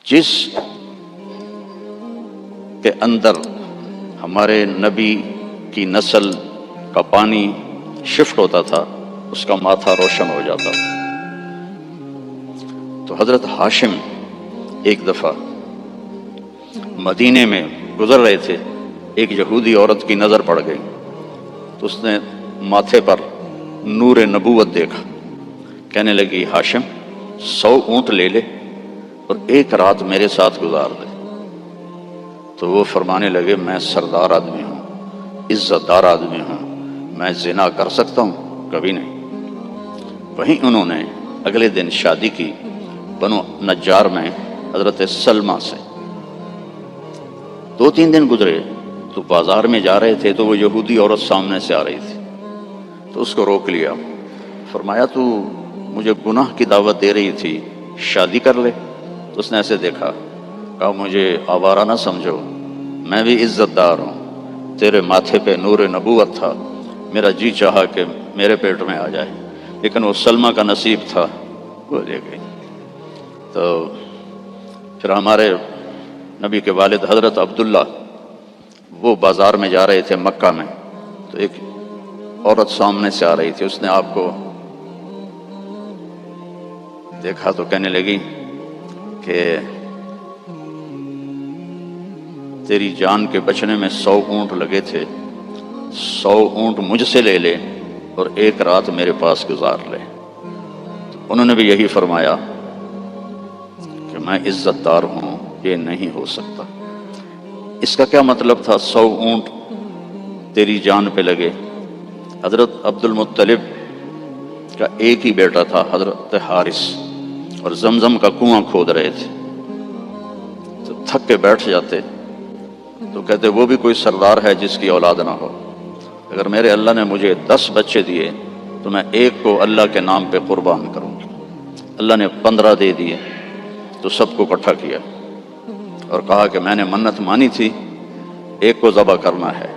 جس کے اندر ہمارے نبی کی نسل کا پانی شفٹ ہوتا تھا اس کا ماتھا روشن ہو جاتا تھا۔ تو حضرت ہاشم ایک دفعہ مدینے میں گزر رہے تھے، ایک یہودی عورت کی نظر پڑ گئی تو اس نے ماتھے پر نور نبوت دیکھا، کہنے لگی ہاشم 100 اونٹ لے لے اور ایک رات میرے ساتھ گزار دے۔ تو وہ فرمانے لگے میں سردار آدمی ہوں، عزت دار آدمی ہوں، میں زنا کر سکتا ہوں؟ کبھی نہیں۔ وہیں انہوں نے اگلے دن شادی کی بنو نجار میں حضرت سلمہ سے۔ 2-3 دن گزرے تو بازار میں جا رہے تھے تو وہ یہودی عورت سامنے سے آ رہی تھی، تو اس کو روک لیا، فرمایا تو مجھے گناہ کی دعوت دے رہی تھی، شادی کر لے۔ تو اس نے ایسے دیکھا، کہا مجھے آوارہ نہ سمجھو، میں بھی عزت دار ہوں، تیرے ماتھے پہ نور نبوت تھا، میرا جی چاہا کہ میرے پیٹ میں آ جائے، لیکن وہ سلمہ کا نصیب تھا، وہ لے گئی۔ تو پھر ہمارے نبی کے والد حضرت عبداللہ وہ بازار میں جا رہے تھے مکہ میں، تو ایک عورت سامنے سے آ رہی تھی، اس نے آپ کو دیکھا تو کہنے لگی کہ تیری جان کے بچنے میں 100 اونٹ لگے تھے، 100 اونٹ مجھ سے لے لے اور ایک رات میرے پاس گزار لے۔ تو انہوں نے بھی یہی فرمایا کہ میں عزت دار ہوں، یہ نہیں ہو سکتا۔ اس کا کیا مطلب تھا 100 اونٹ تیری جان پہ لگے؟ حضرت عبد المطلب کا ایک ہی بیٹا تھا حضرت حارث، اور زمزم کا کنواں کھود رہے تھے، تو تھک کے بیٹھ جاتے تو کہتے وہ بھی کوئی سردار ہے جس کی اولاد نہ ہو؟ اگر میرے اللہ نے مجھے 10 بچے دیے تو میں ایک کو اللہ کے نام پہ قربان کروں گا۔ اللہ نے 15 دے دیے تو سب کو اکٹھا کیا اور کہا کہ میں نے منت مانی تھی، ایک کو ذبح کرنا ہے،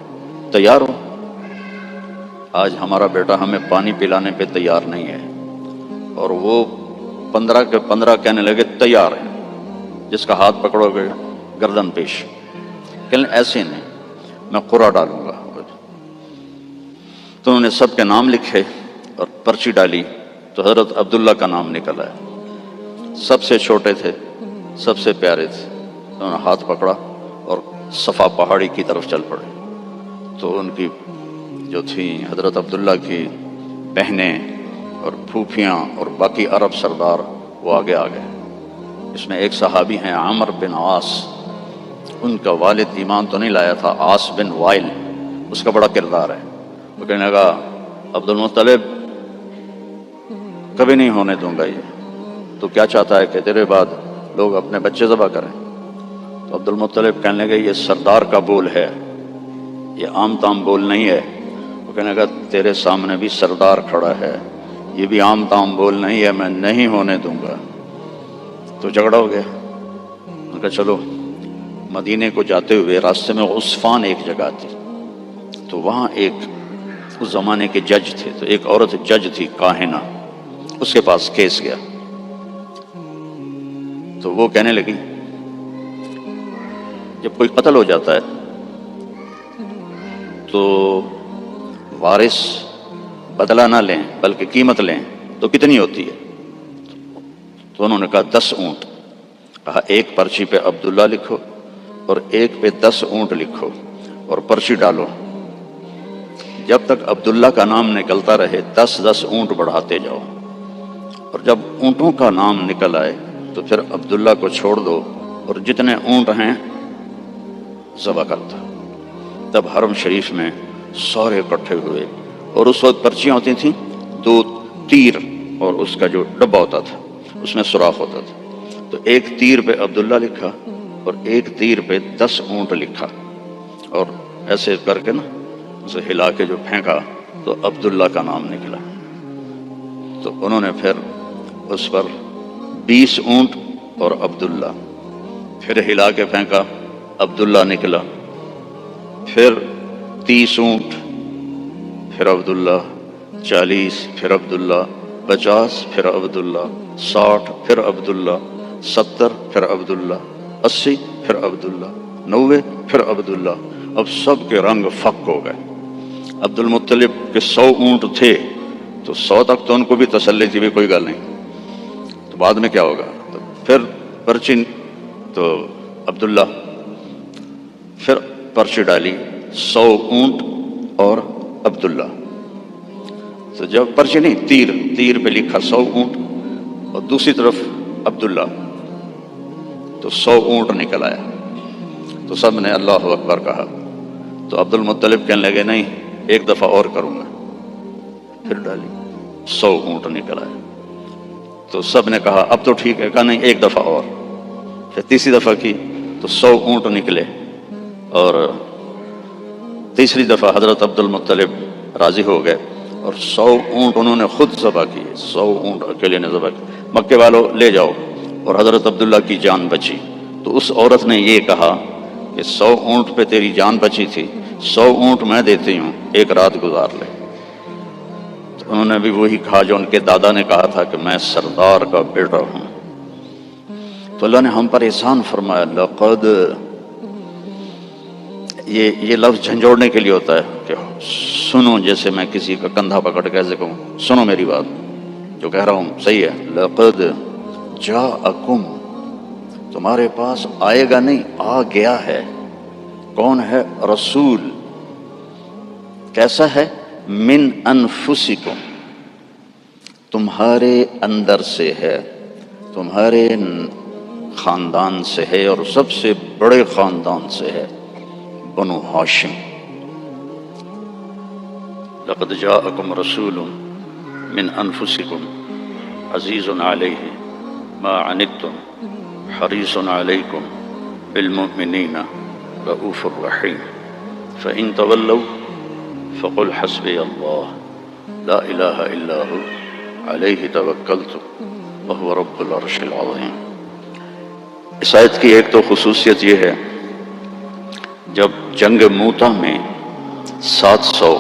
تیار ہو؟ آج ہمارا بیٹا ہمیں پانی پلانے پہ تیار نہیں ہے، اور وہ 15 کے 15 کہنے لگے تیار ہیں، جس کا ہاتھ پکڑو گے گردن پیش۔ کہنے ایسے نہیں، میں قرعہ ڈالوں گا۔ تو انہوں نے سب کے نام لکھے اور پرچی ڈالی تو حضرت عبداللہ کا نام نکل آیا، سب سے چھوٹے تھے، سب سے پیارے تھے۔ انہوں نے ہاتھ پکڑا اور صفا پہاڑی کی طرف چل پڑے۔ تو ان کی جو تھیں حضرت عبداللہ کی بہنیں اور پھوپھیاں اور باقی عرب سردار وہ آگے آ گئے۔ اس میں ایک صحابی ہیں عامر بن عاص، ان کا والد ایمان تو نہیں لایا تھا، عاص بن وائل، اس کا بڑا کردار ہے۔ وہ کہنے لگا عبد المطلب کبھی نہیں ہونے دوں گا، یہ تو کیا چاہتا ہے کہ تیرے بعد لوگ اپنے بچے ذبح کریں؟ تو عبد المطلب کہنے لگے یہ سردار کا بول ہے، یہ عام تام بول نہیں ہے۔ وہ کہنے لگا تیرے سامنے بھی سردار کھڑا ہے، یہ بھی عام تام بول نہیں ہے، میں نہیں ہونے دوں گا۔ تو جھگڑا ہو گیا۔ ان کا چلو، مدینے کو جاتے ہوئے راستے میں عصفان ایک جگہ تھی، تو وہاں ایک اس زمانے کے جج تھے، تو ایک عورت جج تھی کاہنہ، اس کے پاس کیس گیا۔ تو وہ کہنے لگی جب کوئی قتل ہو جاتا ہے تو وارث بدلہ نہ لیں بلکہ قیمت لیں تو کتنی ہوتی ہے؟ تو انہوں نے کہا 10 اونٹ۔ کہا ایک پرچی پہ عبداللہ لکھو اور ایک پہ 10 اونٹ لکھو اور پرچی ڈالو، جب تک عبداللہ کا نام نکلتا رہے 10 اونٹ بڑھاتے جاؤ، اور جب اونٹوں کا نام نکل آئے تو پھر عبداللہ کو چھوڑ دو اور جتنے اونٹ ہیں ذبح کرتا۔ تب حرم شریف میں سارے اکٹھے ہوئے، اور اس وقت پرچیاں ہوتی تھیں 2 تیر، اور اس کا جو ڈبہ ہوتا تھا اس میں سوراخ ہوتا تھا، تو ایک تیر پہ عبداللہ لکھا اور ایک تیر پہ 10 اونٹ لکھا، اور ایسے کر کے نا اسے ہلا کے جو پھینکا تو عبداللہ کا نام نکلا۔ تو انہوں نے پھر اس پر 20 اونٹ اور عبداللہ، پھر ہلا کے پھینکا، عبداللہ نکلا، پھر 30 اونٹ، پھر عبداللہ، 40، پھر عبداللہ، 50، پھر عبداللہ، 60، پھر عبداللہ، 70 پھر عبداللہ، 80 پھر عبداللہ، 90 پھر عبداللہ۔ اب سب کے رنگ فک ہو گئے۔ عبد المطلب کے 100 اونٹ تھے تو 100 تک تو ان کو بھی تسلی تھی بھی کوئی گل نہیں، تو بعد میں کیا ہوگا؟ تو پھر پرچی تو عبداللہ، پھر پرچی ڈالی 100 اونٹ اور عبداللہ۔ تو جب پرچی نہیں، تیر پہ لکھا 100 اونٹ اور دوسری طرف عبداللہ، تو 100 اونٹ نکل آیا۔ تو سب نے اللہ اکبر کہا۔ تو عبد المطلب کہنے لگے نہیں، ایک دفعہ اور کروں گا۔ پھر ڈالی 100 اونٹ نکل آیا۔ تو سب نے کہا اب تو ٹھیک ہے، کہا نہیں ایک دفعہ اور۔ پھر تیسری دفعہ کی تو 100 اونٹ نکلے، اور تیسری دفعہ حضرت عبد المطلب راضی ہو گئے اور 100 اونٹ انہوں نے خود ذبح کیے، 100 اونٹ اکیلے نے ذبح کیے۔ مکے والوں لے جاؤ، اور حضرت عبداللہ کی جان بچی۔ تو اس عورت نے یہ کہا کہ 100 اونٹ پہ تیری جان بچی تھی، 100 اونٹ میں دیتی ہوں، ایک رات گزار لے۔ تو انہوں نے بھی وہی کہا جو ان کے دادا نے کہا تھا کہ میں سردار کا بیٹا ہوں۔ تو اللہ نے ہم پر احسان فرمایا، لقد، یہ لفظ جھنجھوڑنے کے لیے ہوتا ہے کہ سنو، جیسے میں کسی کا کندھا پکڑ کے ایسے کہوں سنو میری بات، جو کہہ رہا ہوں صحیح ہے۔ لقد جاءکم، تمہارے پاس آئے گا نہیں، آ گیا ہے۔ کون ہے؟ رسول۔ کیسا ہے؟ من انفسکم، تمہارے اندر سے ہے، تمہارے خاندان سے ہے، اور سب سے بڑے خاندان سے ہے، بنو ہاشم۔ لقد جاءکم رسول من انفسکم عزیز علیہ ما عنتم حریص علیکم بالمؤمنین رؤوف الرحیم فإن تولوا فقل حسبی اللہ لا الہ الا ہو علیہ توکلت وہو رب العرش العظیم۔ اس آیت کی ایک تو خصوصیت یہ ہے، جب جنگ موتا میں 700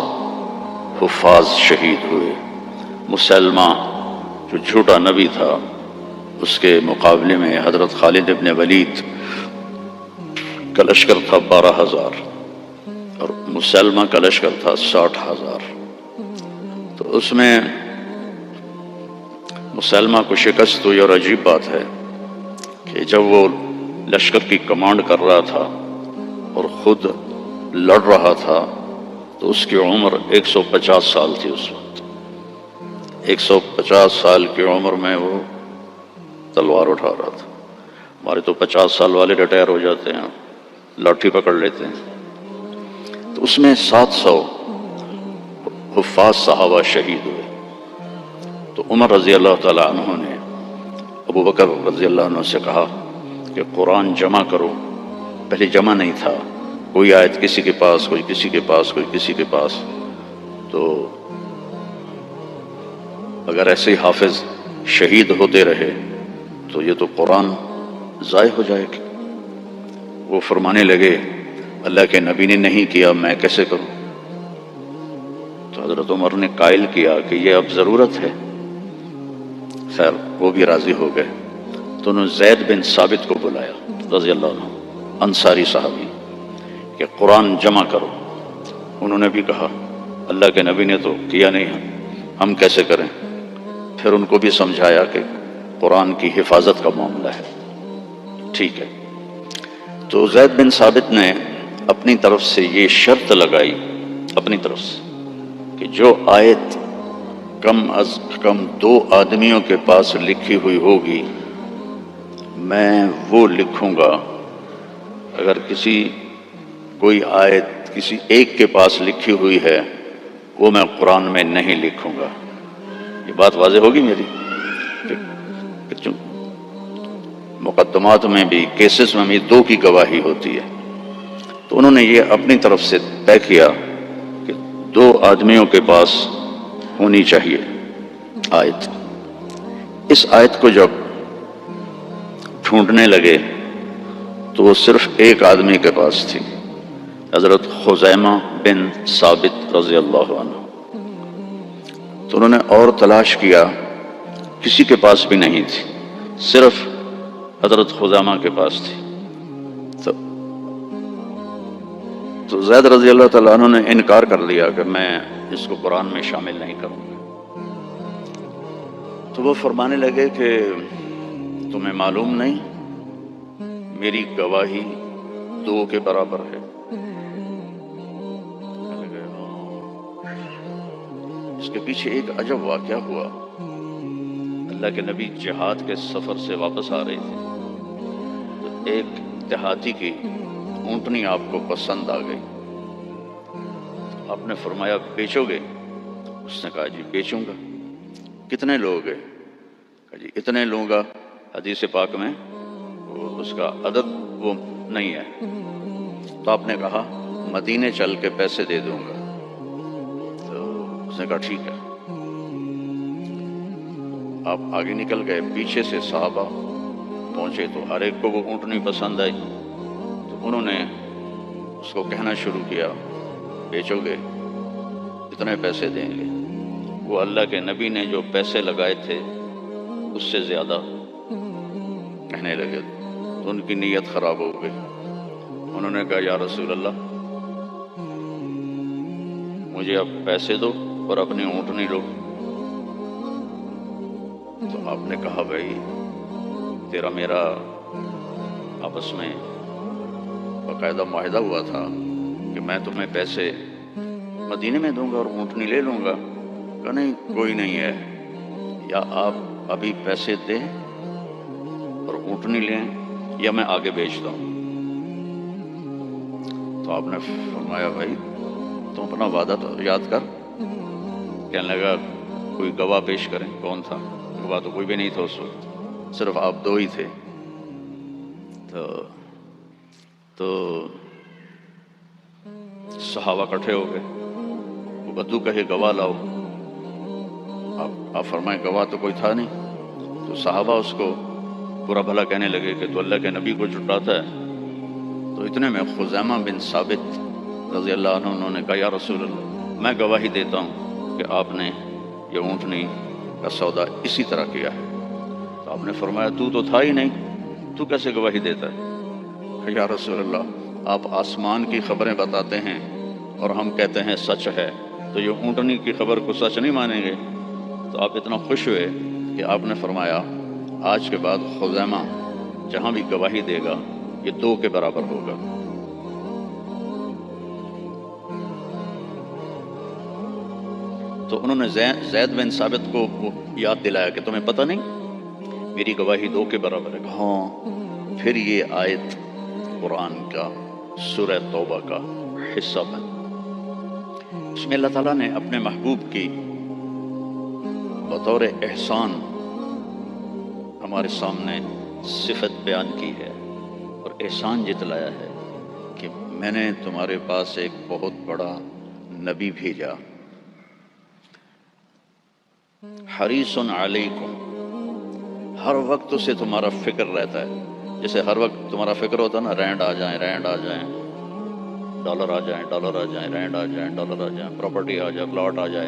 حفاظ شہید ہوئے، مسلمہ جو جھوٹا نبی تھا اس کے مقابلے میں حضرت خالد ابن ولید کا لشکر تھا 12,000 اور مسلمہ کا لشکر تھا 60,000۔ تو اس میں مسلمہ کو شکست ہوئی، اور عجیب بات ہے کہ جب وہ لشکر کی کمانڈ کر رہا تھا اور خود لڑ رہا تھا تو اس کی عمر 150 سال تھی اس وقت۔ 150 سال کی عمر میں وہ تلوار اٹھا رہا تھا۔ ہمارے تو 50 سال والے ریٹائر ہو جاتے ہیں، لاٹھی پکڑ لیتے ہیں۔ تو اس میں 700 حفاظ صحابہ شہید ہوئے۔ تو عمر رضی اللہ تعالیٰ عنہ نے ابو بکر رضی اللہ عنہ سے کہا کہ قرآن جمع کرو۔ پہلے جمع نہیں تھا، کوئی آیت کسی کے پاس، کوئی کسی کے پاس، کوئی کسی کے پاس۔ تو اگر ایسے حافظ شہید ہوتے رہے تو یہ تو قرآن ضائع ہو جائے گی۔ وہ فرمانے لگے اللہ کے نبی نے نہیں کیا، میں کیسے کروں؟ تو حضرت عمر نے قائل کیا کہ یہ اب ضرورت ہے۔ خیر وہ بھی راضی ہو گئے۔ تو انہوں نے زید بن ثابت کو بلایا رضی اللہ عنہ، انصاری صحابی، کہ قرآن جمع کرو۔ انہوں نے بھی کہا اللہ کے نبی نے تو کیا نہیں، ہم کیسے کریں؟ پھر ان کو بھی سمجھایا کہ قرآن کی حفاظت کا معاملہ ہے، ٹھیک ہے۔ تو زید بن ثابت نے اپنی طرف سے یہ شرط لگائی، اپنی طرف سے، کہ جو آیت کم از کم 2 آدمیوں کے پاس لکھی ہوئی ہوگی میں وہ لکھوں گا۔ اگر کوئی آیت کسی ایک کے پاس لکھی ہوئی ہے وہ میں قرآن میں نہیں لکھوں گا۔ یہ بات واضح ہوگی میری کہ مقدمات میں بھی، کیسز میں بھی 2 کی گواہی ہوتی ہے۔ تو انہوں نے یہ اپنی طرف سے طے کیا کہ 2 آدمیوں کے پاس ہونی چاہیے آیت۔ اس آیت کو جب ڈھونڈنے لگے تو وہ صرف ایک آدمی کے پاس تھی، حضرت خزیمہ بن ثابت رضی اللہ عنہ۔ تو انہوں نے اور تلاش کیا، کسی کے پاس بھی نہیں تھی، صرف حضرت خزامہ کے پاس تھی. تو زید رضی اللہ تعالیٰ عنہ نے انکار کر لیا کہ میں اس کو قرآن میں شامل نہیں کروں گا. تو وہ فرمانے لگے کہ تمہیں معلوم نہیں میری گواہی 2 کے برابر ہے. اس کے پیچھے ایک عجب واقعہ ہوا. اللہ کے نبی جہاد کے سفر سے واپس آ رہے تھے تو ایک دیہاتی کی اونٹنی آپ کو پسند آ گئی. آپ نے فرمایا بیچو گے؟ اس نے کہا جی بیچوں گا. کتنے لوگ ہیں؟ کہا جی اتنے لوں گا. حدیث پاک میں اس کا عدد وہ نہیں ہے. تو آپ نے کہا مدینے چل کے پیسے دے دوں گا. تو اس نے کہا ٹھیک ہے. آپ آگے نکل گئے. پیچھے سے صحابہ پہنچے تو ہر ایک کو وہ اونٹنی پسند آئی. تو انہوں نے اس کو کہنا شروع کیا بیچو گے اتنے پیسے دیں گے. وہ اللہ کے نبی نے جو پیسے لگائے تھے اس سے زیادہ کہنے لگے تو ان کی نیت خراب ہو گئی. انہوں نے کہا یا رسول اللہ مجھے اب پیسے دو اور اپنی اونٹنی لو. تو آپ نے کہا بھائی تیرا میرا آپس میں باقاعدہ معاہدہ ہوا تھا کہ میں تمہیں پیسے مدینے میں دوں گا اور اونٹنی لے لوں گا. کہ نہیں کوئی نہیں ہے, یا آپ ابھی پیسے دیں اور اونٹنی لیں یا میں آگے بیچتا ہوں. تو آپ نے فرمایا بھائی تم اپنا وعدہ تو یاد کر. کہنے لگا کوئی گواہ پیش کریں. کون تھا گواہ؟ تو کوئی بھی نہیں تھا اس وقت, صرف آپ 2 ہی تھے. تو صحابہ اکٹھے ہو گئے. وہ بدو کہے گواہ لاؤ. آپ فرمائیں گواہ تو کوئی تھا نہیں. تو صحابہ اس کو برا بھلا کہنے لگے کہ تو اللہ کے نبی کو جھٹلاتا ہے. تو اتنے میں خزیمہ بن ثابت رضی اللہ عنہ انہوں نے کہا یا رسول اللہ میں گواہی دیتا ہوں کہ آپ نے یہ اونٹنی کا سودا اسی طرح کیا ہے. تو آپ نے فرمایا تو تھا ہی نہیں, تو کیسے گواہی دیتا ہے؟ کہ یا رسول اللہ آپ آسمان کی خبریں بتاتے ہیں اور ہم کہتے ہیں سچ ہے, تو یہ اونٹنی کی خبر کو سچ نہیں مانیں گے. تو آپ اتنا خوش ہوئے کہ آپ نے فرمایا آج کے بعد خزیمہ جہاں بھی گواہی دے گا یہ 2 کے برابر ہوگا. تو انہوں نے زید بن ثابت کو یاد دلایا کہ تمہیں پتہ نہیں میری گواہی 2 کے برابر ہے. ہاں. پھر یہ آیت قرآن کا سورہ توبہ کا حصہ بن. اس میں اللہ تعالیٰ نے اپنے محبوب کی بطور احسان ہمارے سامنے صفت بیان کی ہے اور احسان جتلایا ہے کہ میں نے تمہارے پاس ایک بہت بڑا نبی بھیجا. حریص علیکم, ہر وقت اسے تمہارا فکر رہتا ہے. جیسے ہر وقت تمہارا فکر ہوتا ہے نا, رینڈ آ جائیں, ڈالر آ جائیں, رینڈ آ جائیں, ڈالر آ جائیں, پراپرٹی آ جائے, پلاٹ آ جائے.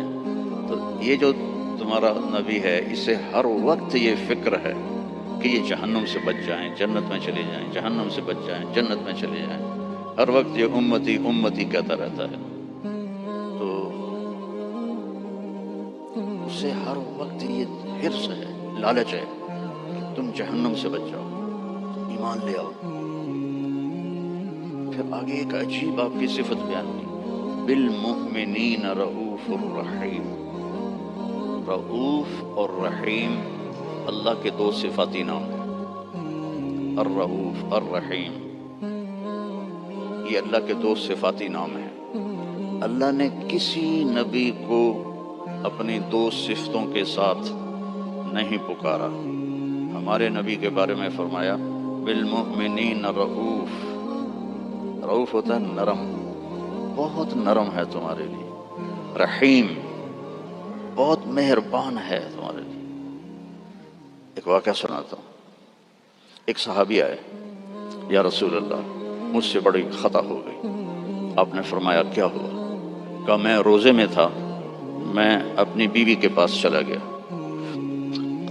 تو یہ جو تمہارا نبی ہے اسے ہر وقت یہ فکر ہے کہ یہ جہنم سے بچ جائیں, جنت میں چلے جائیں, جہنم سے بچ جائیں, جنت میں چلے جائیں. ہر وقت یہ امتی امتی کہتا رہتا ہے. تو اسے ہر وقت یہ حرص ہے, لالچ ہے کہ تم جہنم سے بچ جاؤ, ایمان لے آؤ. پھر آگے ایک عجیب آپ کی صفت بیان کی, بالمؤمنین رؤوف الرحیم. رؤوف اور رحیم اللہ کے 2 صفاتی نام ہیں. الرؤوف الرحیم یہ اللہ کے 2 صفاتی نام ہیں. اللہ نے کسی نبی کو اپنی 2 صفتوں کے ساتھ نہیں پکارا. ہمارے نبی کے بارے میں فرمایا بالمؤمنین رؤوف. رؤوف ہوتا ہے نرم, بہت نرم ہے تمہارے لیے. رحیم بہت مہربان ہے تمہارے لیے. ایک واقعہ سناتا ہوں. ایک صحابی آئے, یا رسول اللہ مجھ سے بڑی خطا ہو گئی. آپ نے فرمایا کیا ہوا؟ کہا میں روزے میں تھا, میں اپنی بیوی کے پاس چلا گیا.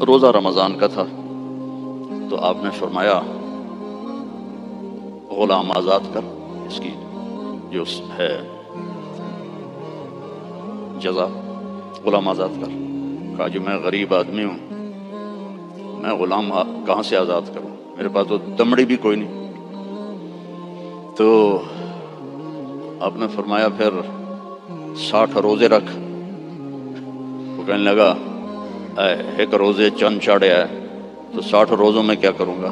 روزہ رمضان کا تھا تو آپ نے فرمایا غلام آزاد کر، اس کی جو ہے جزا غلام آزاد کر۔ کہا جی میں غریب آدمی ہوں، میں غلام کہاں سے آزاد کروں، میرے پاس تو دمڑی بھی کوئی نہیں۔ تو آپ نے فرمایا پھر 60 روزے رکھ۔ وہ کہنے لگا ایک روزے چند چاڑے ہے تو 60 روزوں میں کیا کروں گا،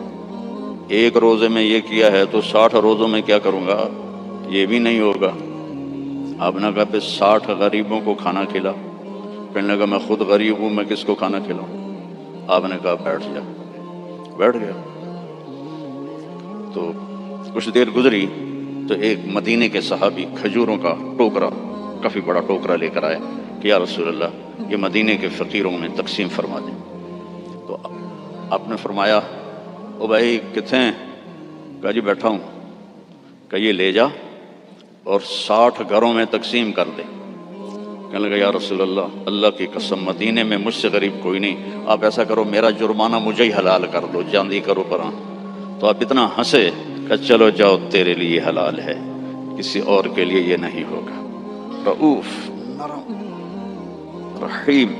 ایک روزے میں یہ کیا ہے تو 60 روزوں میں کیا کروں گا، یہ بھی نہیں ہوگا۔ آپ نے کہا پھر 60 غریبوں کو کھانا کھلا۔ کہنے لگا میں خود غریب ہوں، میں کس کو کھانا کھلاؤں۔ آپ نے کہا بیٹھ جا۔ بیٹھ گیا۔ تو کچھ دیر گزری تو ایک مدینے کے صحابی کھجوروں کا ٹوکرا، کافی بڑا ٹوکرا لے کر آئے کہ یا رسول اللہ یہ مدینے کے فقیروں میں تقسیم فرما دیں۔ تو آپ نے فرمایا او بھائی کتنے ہیں؟ کہا جی بیٹھا ہوں۔ کہ یہ لے جا اور 60 گھروں میں تقسیم کر دے۔ کہنے لگا یا رسول اللہ، اللہ کی قسم مدینے میں مجھ سے غریب کوئی نہیں، آپ ایسا کرو میرا جرمانہ مجھے ہی حلال کر دو، جاندی کرو پراں۔ تو آپ اتنا ہنسے کہ چلو جاؤ تیرے لیے حلال ہے، کسی اور کے لیے یہ نہیں ہوگا۔ رؤوف، نرم، رحیم۔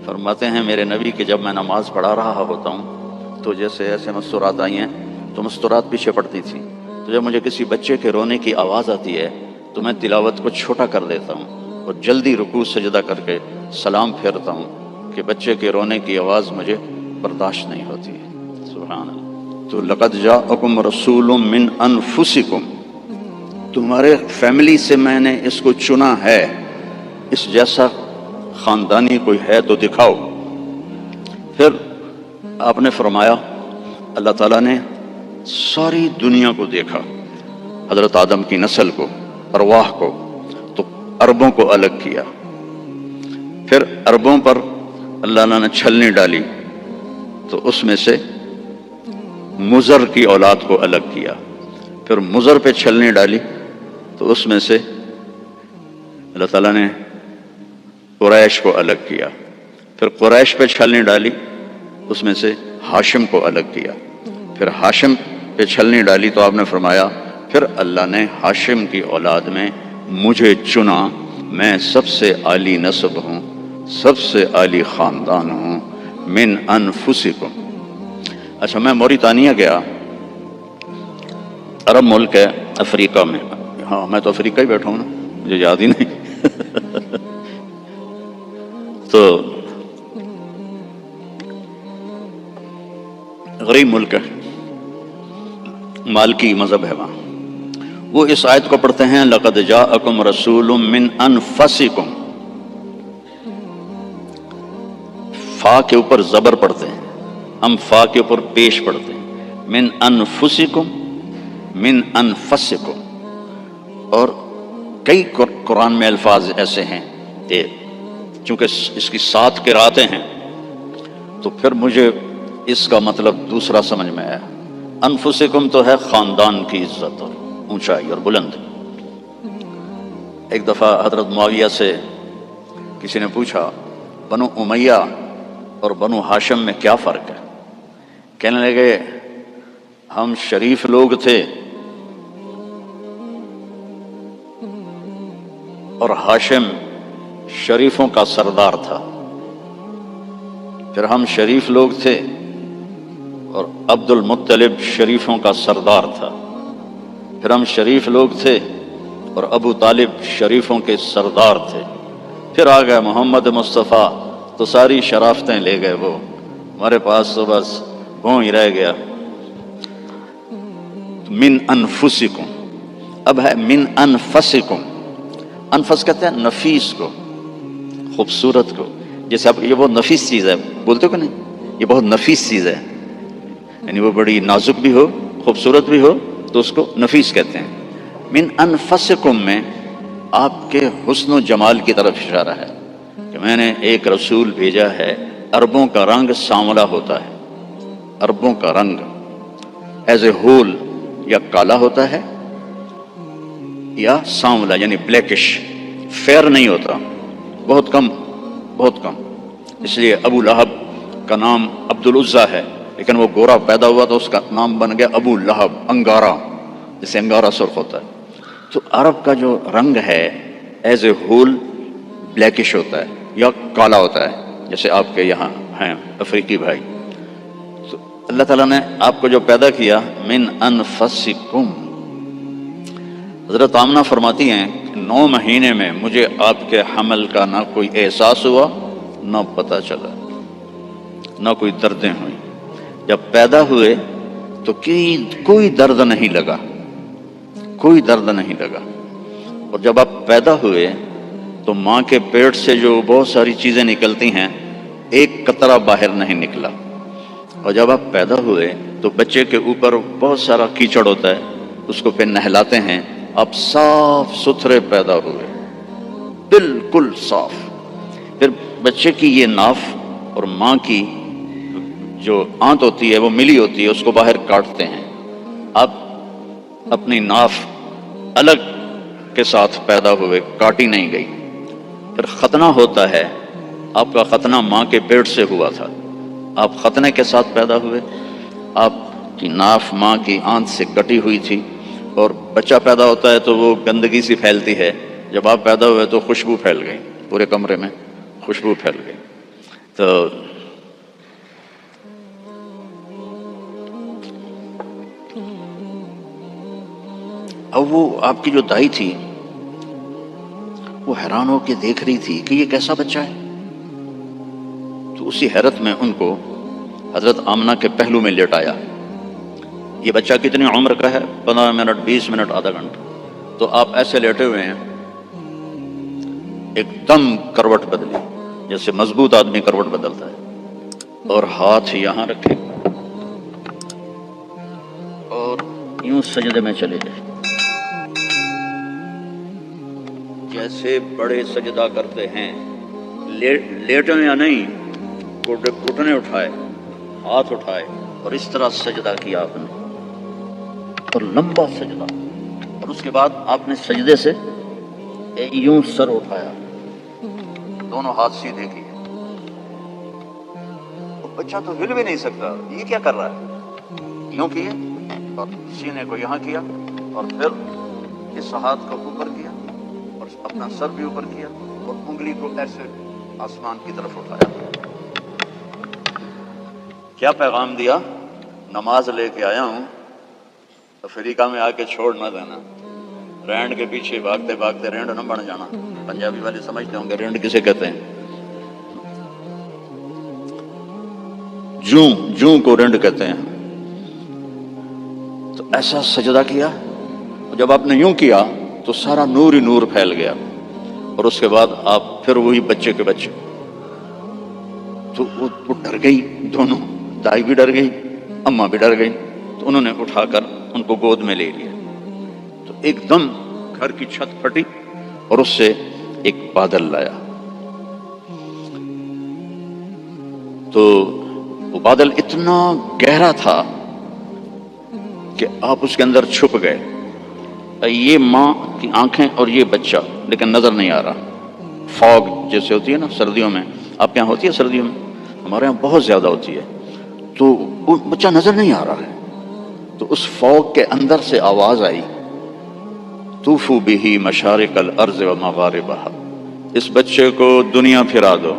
فرماتے ہیں میرے نبی کہ جب میں نماز پڑھا رہا ہوتا ہوں تو جیسے ایسے مستورات آئی ہیں تو مستورات پیچھے پڑتی تھی، تو جب مجھے کسی بچے کے رونے کی آواز آتی ہے تو میں تلاوت کو چھوٹا کر دیتا ہوں اور جلدی رکوع سجدہ کر کے سلام پھیرتا ہوں کہ بچے کے رونے کی آواز مجھے برداشت نہیں ہوتی۔ سبحان اللہ۔ تو لقد جاءکم رسول من انفسکم، تمہارے فیملی سے میں نے اس کو چنا ہے، اس جیسا خاندانی کوئی ہے تو دکھاؤ۔ پھر آپ نے فرمایا اللہ تعالیٰ نے ساری دنیا کو دیکھا، حضرت آدم کی نسل کو، ارواح کو، تو عربوں کو الگ کیا۔ پھر عربوں پر اللہ نے چھلنی ڈالی تو اس میں سے مضر کی اولاد کو الگ کیا۔ پھر مضر پہ چھلنی ڈالی تو اس میں سے اللہ تعالیٰ نے قریش کو الگ کیا۔ پھر قریش پہ چھلنی ڈالی اس میں سے ہاشم کو الگ کیا۔ پھر ہاشم پہ چھلنی ڈالی تو آپ نے فرمایا پھر اللہ نے ہاشم کی اولاد میں مجھے چنا، میں سب سے عالی نسب ہوں، سب سے عالی خاندان ہوں، من انفسکم۔ اچھا میں موریتانیہ گیا، عرب ملک ہے افریقہ میں، ہاں میں تو افریقہ ہی بیٹھا ہوں نا، مجھے یاد ہی نہیں تو غریب ملک ہے، مالکی مذہب ہے وہاں۔ وہ اس آیت کو پڑھتے ہیں لقد جاءکم رسول من انفسکم، فا کے اوپر زبر پڑھتے ہیں، ہم فا کے اوپر پیش پڑھتے ہیں، من انفسکم، من انفسکم۔ اور کئی قرآن میں الفاظ ایسے ہیں کہ چونکہ اس کی 7 قراتیں ہیں تو پھر مجھے اس کا مطلب دوسرا سمجھ میں آیا۔ انفسکم تو ہے خاندان کی عزت اور اونچائی اور بلند۔ ایک دفعہ حضرت معاویہ سے کسی نے پوچھا بنو امیہ اور بنو ہاشم میں کیا فرق ہے؟ کہنے لگے ہم شریف لوگ تھے اور ہاشم شریفوں کا سردار تھا، پھر ہم شریف لوگ تھے اور عبد المطلب شریفوں کا سردار تھا، پھر ہم شریف لوگ تھے اور ابو طالب شریفوں کے سردار تھے، پھر آ گئے محمد مصطفیٰ تو ساری شرافتیں لے گئے، وہ ہمارے پاس تو بس گوں ہی رہ گیا۔ من انفسکم، اب ہے من انفسکم۔ انفس کہتے ہیں نفیس کو، خوبصورت کو، جیسے آپ یہ بہت نفیس چیز ہے بولتے ہو کہ نہیں، یہ بہت نفیس چیز ہے، یعنی وہ بڑی نازک بھی ہو خوبصورت بھی ہو تو اس کو نفیس کہتے ہیں۔ من انفسکم میں آپ کے حسن و جمال کی طرف اشارہ ہے کہ میں نے ایک رسول بھیجا ہے، عربوں کا رنگ سانولا ہوتا ہے، عربوں کا رنگ ایز اے ہول یا کالا ہوتا ہے یا سانولا یعنی بلیکش، فیئر نہیں ہوتا، بہت کم، بہت کم۔ اس لیے ابو لہب کا نام عبد العزیٰ ہے، لیکن وہ گورا پیدا ہوا تو اس کا نام بن گیا ابو لہب، انگارا، جسے انگارا سرخ ہوتا ہے۔ تو عرب کا جو رنگ ہے ایز اے ہول بلیکش ہوتا ہے یا کالا ہوتا ہے، جیسے آپ کے یہاں ہیں افریقی بھائی۔ تو اللہ تعالیٰ نے آپ کو جو پیدا کیا من انفسکم، حضرت آمنہ فرماتی ہیں کہ 9 مہینے میں مجھے آپ کے حمل کا نہ کوئی احساس ہوا، نہ پتہ چلا، نہ کوئی دردیں ہوئیں۔ جب پیدا ہوئے تو کوئی درد نہیں لگا، کوئی درد نہیں لگا۔ اور جب آپ پیدا ہوئے تو ماں کے پیٹ سے جو بہت ساری چیزیں نکلتی ہیں، ایک قطرہ باہر نہیں نکلا۔ اور جب آپ پیدا ہوئے تو بچے کے اوپر بہت سارا کیچڑ ہوتا ہے، اس کو پھر نہلاتے ہیں، آپ صاف ستھرے پیدا ہوئے، بالکل صاف۔ پھر بچے کی یہ ناف اور ماں کی جو آنت ہوتی ہے وہ ملی ہوتی ہے، اس کو باہر کاٹتے ہیں۔ آپ اپنی ناف الگ کے ساتھ پیدا ہوئے، کاٹی نہیں گئی۔ پھر ختنہ ہوتا ہے، آپ کا ختنہ ماں کے پیٹ سے ہوا تھا، آپ ختنے کے ساتھ پیدا ہوئے، آپ کی ناف ماں کی آنت سے کٹی ہوئی تھی۔ اور بچہ پیدا ہوتا ہے تو وہ گندگی سی پھیلتی ہے، جب آپ پیدا ہوئے تو خوشبو پھیل گئی، پورے کمرے میں خوشبو پھیل گئی۔ تو اب وہ آپ کی جو دائی تھی وہ حیران ہو کے دیکھ رہی تھی کہ یہ کیسا بچہ ہے۔ تو اسی حیرت میں ان کو حضرت آمنہ کے پہلو میں لیٹایا۔ یہ بچہ کتنی عمر کا ہے؟ 15 منٹ، 20 منٹ، آدھا گھنٹہ۔ تو آپ ایسے لیٹے ہوئے ہیں، ایک دم کروٹ بدلی، جیسے مضبوط آدمی کروٹ بدلتا ہے، اور ہاتھ یہاں رکھے اور یوں سجدے میں چلے گئے، جیسے بڑے سجدہ کرتے ہیں، لیٹے یا نہیں، گھٹنے اٹھائے، ہاتھ اٹھائے اور اس طرح سجدہ کیا آپ نے، اور لمبا سجدہ۔ اور اس کے بعد آپ نے سجدے سے یوں سر اٹھایا، دونوں ہاتھ سیدھے کیے۔ بچہ تو ہل بھی نہیں سکتا، یہ کیا کر رہا ہے؟ یوں کیے اور سینے کو یہاں کیا، اور پھر اس ہاتھ کو اوپر کیا اور اپنا سر بھی اوپر کیا، اور انگلی کو ایسے آسمان کی طرف اٹھایا۔ کیا پیغام دیا؟ نماز لے کے آیا ہوں، افریقہ میں آ کے چھوڑ نہ دینا، رینڈ کے پیچھے بھاگتے بھاگتے رینڈ نہ بن جانا۔ پنجابی والے سمجھتے ہوں گے رینڈ کسے کہتے ہیں، جوں کو رینڈ کہتے ہیں۔ تو ایسا سجدہ کیا، جب آپ نے یوں کیا تو سارا نور ہی نور پھیل گیا، اور اس کے بعد آپ پھر وہی بچے کے بچے۔ تو وہ ڈر گئی، دونوں، دائی بھی ڈر گئی، اماں بھی ڈر گئی۔ تو انہوں نے اٹھا کر ان کو گود میں لے لیا۔ تو ایک دم گھر کی چھت پھٹی اور اس سے ایک بادل لایا۔ تو وہ بادل اتنا گہرا تھا کہ آپ اس کے اندر چھپ گئے، یہ ماں کی آنکھیں اور یہ بچہ، لیکن نظر نہیں آ رہا۔ فوگ جیسے ہوتی ہے نا سردیوں میں، آپ کے یہاں ہوتی ہے سردیوں میں؟ ہمارے یہاں بہت زیادہ ہوتی ہے۔ تو وہ بچہ نظر نہیں آ رہا ہے۔ تو اس فوگ کے اندر سے آواز آئی، طوفوا بہ مشارق الارض و مغاربہا، اس بچے کو دنیا پھرا دو،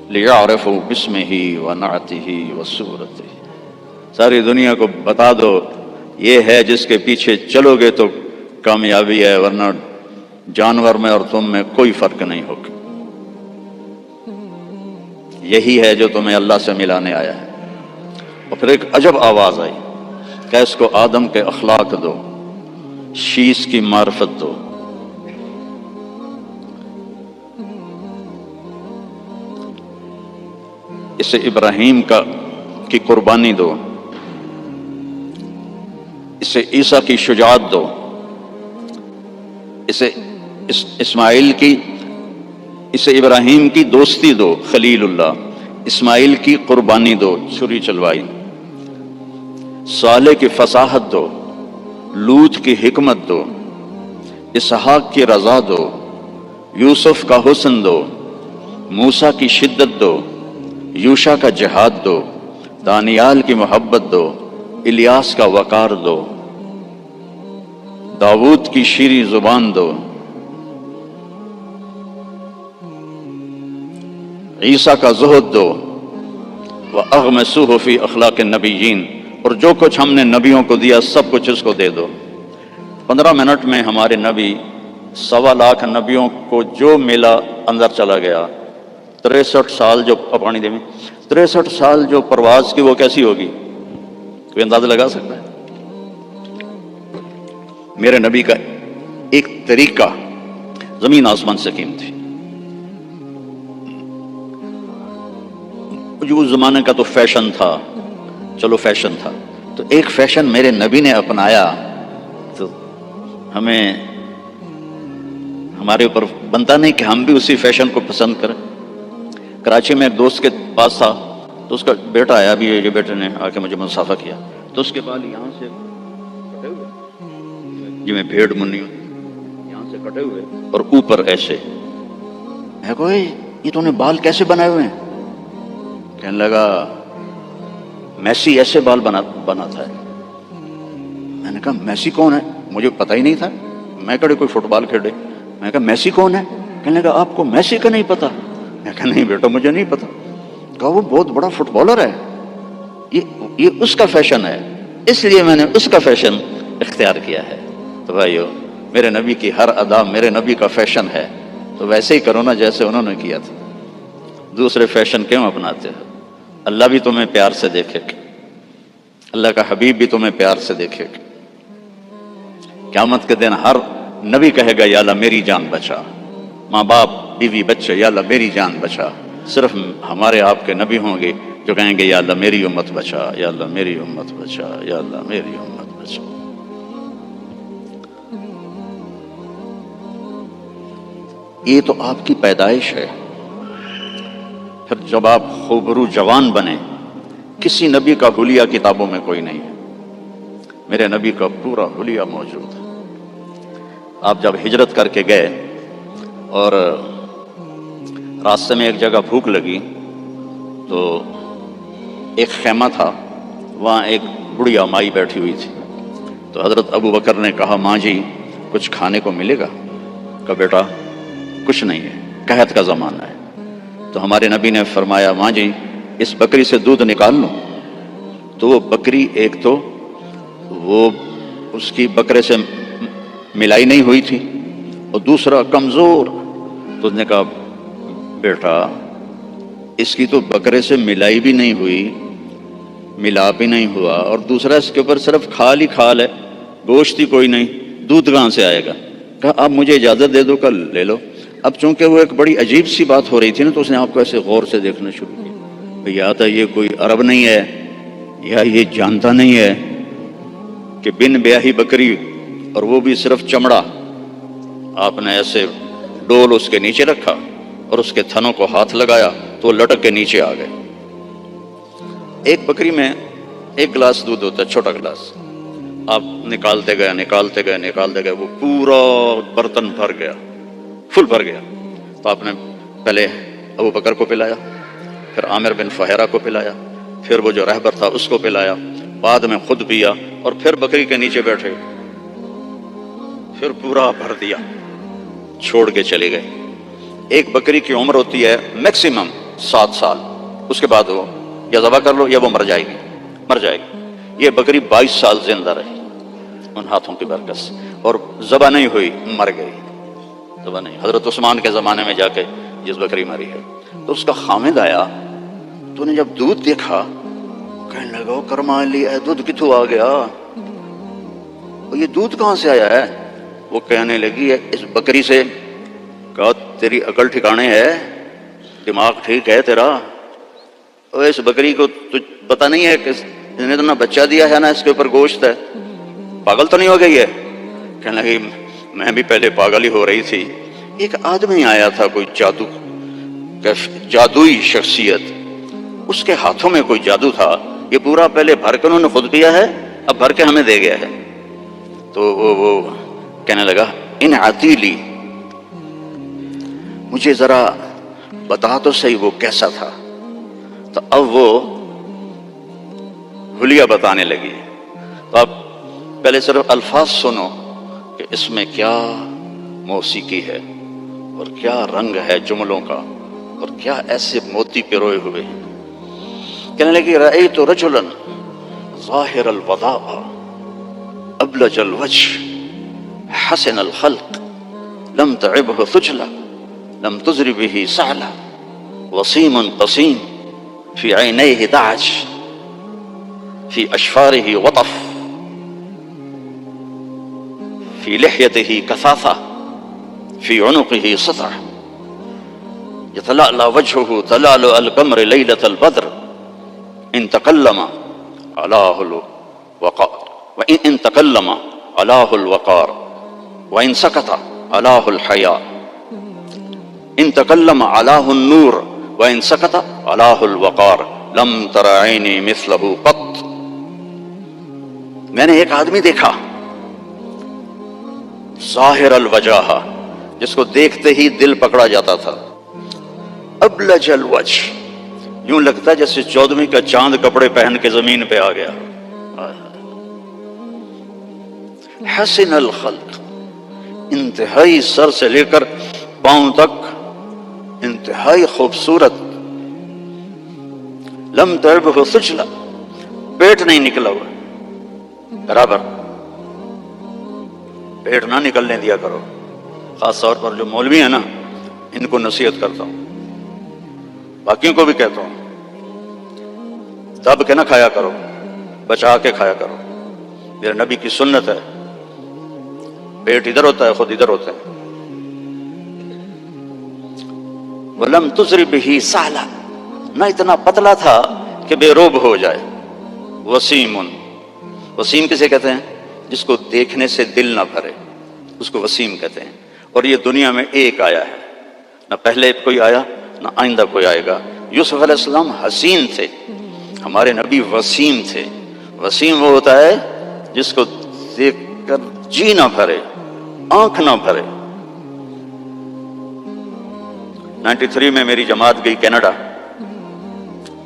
لیعرفوا باسمہ ونعتہ وصورتہ، ساری دنیا کو بتا دو یہ ہے جس کے پیچھے چلو گے تو کامیابی ہے، ورنہ جانور میں اور تم میں کوئی فرق نہیں ہوگا۔ یہی ہے جو تمہیں اللہ سے ملانے آیا ہے۔ اور پھر ایک عجب آواز آئی کہ اس کو آدم کے اخلاق دو، شیش کی معرفت دو۔ اسے ابراہیم کی قربانی دو، اسے عیسیٰ کی شجاعت دو، اسے اسے ابراہیم کی دوستی دو، خلیل اللہ، اسماعیل کی قربانی دو، چھری چلوائی، صالح کی فصاحت دو، لوط کی حکمت دو، اسحاق کی رضا دو، یوسف کا حسن دو، موسیٰ کی شدت دو، یوشا کا جہاد دو، دانیال کی محبت دو، الیاس کا وقار دو، داؤد کی شیریں زبان دو، عیسیٰ کا زہد دو، وَأَغْمِسُوهُ فِي أَخْلَاقِ النَّبِيِّينَ، اور جو کچھ ہم نے نبیوں کو دیا سب کچھ اس کو دے دو۔ 15 منٹ میں ہمارے نبی 1.25 لاکھ نبیوں کو جو ملا اندر چلا گیا۔ 63 سال جو پانی دے میں 63 سال جو پرواز کی وہ کیسی ہوگی؟ کوئی اندازہ لگا سکتا ہے؟ میرے نبی کا ایک طریقہ زمین آسمان سے قیمتی، جو اس زمانے کا تو فیشن تھا، چلو فیشن تھا، تو ایک فیشن میرے نبی نے اپنایا تو ہمیں ہمارے اوپر بنتا نہیں کہ ہم بھی اسی فیشن کو پسند کریں۔ کراچی میں ایک دوست کے پاس تھا تو اس کا بیٹا آیا، ابھی یہ بیٹے نے آ کے مجھے مصافحہ کیا، تو اس کے بال یہاں سے کٹے ہوئے، جی میں بھیڑ منی ہوتی یہاں سے کٹے ہوئے اور اوپر ایسے۔ میں کہا یہ تو نے بال کیسے بنائے ہوئے ہیں؟ کہنے لگا میسی ایسے بال بناتا ہے۔ میں نے کہا میسی کون ہے؟ مجھے پتہ ہی نہیں تھا، میں کہے کوئی فٹ بال کھیلے۔ میں نے کہا میسی کون ہے؟ کہنے لگا آپ کو میسی کا نہیں پتا؟ میں کہا نہیں بیٹا مجھے نہیں پتا۔ کہا وہ بہت بڑا فٹ بالر ہے، یہ اس کا فیشن ہے، اس لیے میں نے اس کا فیشن اختیار کیا ہے۔ تو بھائیو میرے نبی کی ہر ادا میرے نبی کا فیشن ہے، تو ویسے ہی کرو نا جیسے انہوں نے کیا تھا۔ دوسرے فیشن کیوں اپناتے ہو؟ اللہ بھی تمہیں پیار سے دیکھے گا، اللہ کا حبیب بھی تمہیں پیار سے دیکھے گا۔ قیامت کے دن ہر نبی کہے گا یا اللہ میری جان بچا، ماں باپ بیوی بچے یا اللہ میری جان بچا۔ صرف ہمارے آپ کے نبی ہوں گے جو کہیں گے یا اللہ میری امت بچا، یا اللہ میری امت بچا، یا اللہ میری امت بچا۔ یہ تو آپ کی پیدائش ہے، پھر جب آپ خوبرو جوان بنے، کسی نبی کا حلیہ کتابوں میں کوئی نہیں ہے، میرے نبی کا پورا حلیہ موجود ہے۔ آپ جب ہجرت کر کے گئے اور راستے میں ایک جگہ بھوک لگی تو ایک خیمہ تھا، وہاں ایک بڑھیا مائی بیٹھی ہوئی تھی، تو حضرت ابو بکر نے کہا ماں جی کچھ کھانے کو ملے گا؟ کہا بیٹا کچھ نہیں ہے، قحط کا زمانہ ہے۔ تو ہمارے نبی نے فرمایا ماں جی اس بکری سے دودھ نکال لو۔ تو وہ بکری ایک تو وہ اس کی بکرے سے ملائی نہیں ہوئی تھی اور دوسرا کمزور، تو اس نے کہا بیٹا اس کی تو بکرے سے ملائی بھی نہیں ہوئی، ملا بھی نہیں ہوا، اور دوسرا اس کے اوپر صرف کھال ہی کھال ہے، گوشت ہی کوئی نہیں، دودھ کہاں سے آئے گا؟ کہا اب مجھے اجازت دے دو کل لے لو۔ اب چونکہ وہ ایک بڑی عجیب سی بات ہو رہی تھی نا، تو اس نے آپ کو ایسے غور سے دیکھنا شروع کیا، یا تو یہ کوئی عرب نہیں ہے یا یہ جانتا نہیں ہے کہ بن بیاہی بکری اور وہ بھی صرف چمڑا، آپ نے ایسے ڈول اس کے نیچے رکھا اور اس کے تھنوں کو ہاتھ لگایا تو وہ لٹک کے نیچے آ گئے۔ ایک بکری میں ایک گلاس دودھ ہوتا ہے، چھوٹا گلاس، آپ نکالتے گئے وہ پورا برتن بھر گیا، فل بھر گیا۔ تو آپ نے پہلے ابو بکر کو پلایا، پھر عامر بن فہیرہ کو پلایا، پھر وہ جو رہبر تھا اس کو پلایا، بعد میں خود پیا، اور پھر بکری کے نیچے بیٹھے، پھر پورا بھر دیا، چھوڑ کے چلے گئے۔ ایک بکری کی عمر ہوتی ہے میکسیمم 7 سال، اس کے بعد وہ یا ذبح کر لو یا وہ مر جائے گی۔ یہ بکری 22 سال زندہ رہی ان ہاتھوں کی برکت سے، اور ذبح نہیں ہوئی، مر گئی، ذبح نہیں۔ حضرت عثمان کے زمانے میں جا کے جس بکری مری ہے، تو اس کا خامد آیا، تو نے جب دودھ دیکھا کہنے لگا کرما لی ہے، دودھ کتوں آ گیا، یہ دودھ کہاں سے آیا ہے؟ وہ کہنے لگی ہے اس بکری سے۔ کہا تیری عقل ٹھکانے ہے، دماغ ٹھیک ہے تیرا؟ اور اس بکری کو پتہ نہیں ہے کہ اس نے تو نہ بچہ دیا ہے نہ اس کے اوپر گوشت ہے، پاگل تو نہیں ہو گئی ہے؟ کہنے لگی میں بھی پہلے پاگل ہی ہو رہی تھی۔ ایک آدمی آیا تھا، کوئی جادوئی شخصیت، اس کے ہاتھوں میں کوئی جادو تھا، یہ پورا پہلے بھر کے انہوں نے خود پیا ہے، اب بھر کے ہمیں دے گیا ہے۔ تو وہ کہنے لگا ان عتیلی، مجھے ذرا بتا تو صحیح وہ کیسا تھا؟ تو اب وہ حلیہ بتانے لگی. تو اب پہلے صرف الفاظ سنو کہ اس میں کیا موسیقی ہے اور کیا رنگ ہے جملوں کا اور کیا ایسے موتی پروئے ہوئے. کہنے لگی رأیت رجلا ظاہر الوضاء ابلج الوجه حسن الخلق لم تعبه ثجلة لم تزر به سعلة وسيم قصيم في عينيه دعج في أشفاره وطف في لحيته كثاثة في عنقه سطع يتلألأ وجهه تلألؤ القمر ليلة البدر إن تكلم علاه الوقار وإن تكلم علاه الوقار وإن سكت علاه الحياء إن تكلم علاه النور وإن سكت علاه الوقار لم تر عيني مثله قط. میں نے ایک آدمی دیکھا ظاہر الوجہ، جس کو دیکھتے ہی دل پکڑا جاتا تھا. ابلج الوجہ، یوں لگتا جیسے 14ویں کا چاند کپڑے پہن کے زمین پہ آ گیا. حسن الخلق، انتہائی سر سے لے کر پاؤں تک انتہائی خوبصورت. لم تعبه ثجلة، پیٹ نہیں نکلا ہوا. برابر پیٹ نہ نکلنے دیا کرو. خاص طور پر جو مولوی ہیں نا، ان کو نصیحت کرتا ہوں، باقیوں کو بھی کہتا ہوں، دب کے نہ کھایا کرو، بچا کے کھایا کرو. میرے نبی کی سنت ہے، پیٹ ادھر ہوتا ہے خود ادھر ہوتا ہے. وَلَمْ تُزْرِ بِهِ سَعْلًا، نہ اتنا پتلا تھا کہ بے روب ہو جائے. وسیم، وسیم کسے کہتے ہیں؟ جس کو دیکھنے سے دل نہ بھرے، اس کو وسیم کہتے ہیں. اور یہ دنیا میں ایک آیا ہے، نہ پہلے کوئی آیا نہ آئندہ کوئی آئے گا. یوسف علیہ السلام حسین تھے، ہمارے نبی وسیم تھے. وسیم وہ ہوتا ہے جس کو دیکھ کر جی نہ بھرے، آنکھ نہ بھرے. 93 میں میری جماعت گئی کینیڈا،